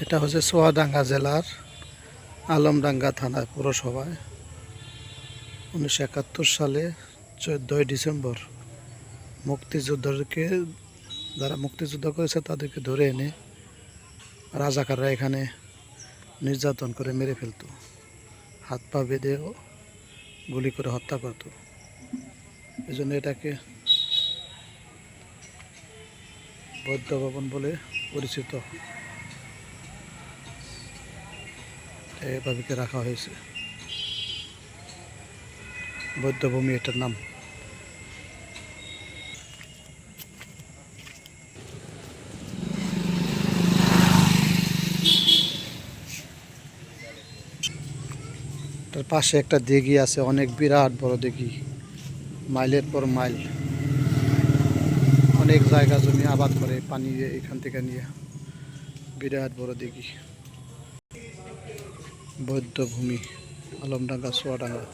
এটা হচ্ছে চুয়াডাঙ্গা জেলার আলমডাঙ্গা থানা পৌরসভায় 1971 সালে 14 ডিসেম্বর মুক্তিযোদ্ধাদেরকে যারা মুক্তিযুদ্ধ করেছে তাদেরকে ধরে এনে রাজাকাররা এখানে নির্যাতন করে মেরে ফেলতো, হাত পা বেঁধে গুলি করে হত্যা করত। এই জন্য এটাকে বৌদ্ধ ভবন বলে পরিচিত, এভাবে রাখা হয়েছে। বৌদ্ধভূমি এটার নাম। তার পাশে একটা দিঘি আছে, অনেক বিরাট বড় দিঘি, মাইলের পর মাইল। অনেক জায়গা জমি আবাদ করে পানি এখান থেকে নিয়ে, বিরাট বড় দিঘি। বৌদ্ধভূমি আলমডাঙ্গা চুয়াডাঙ্গা।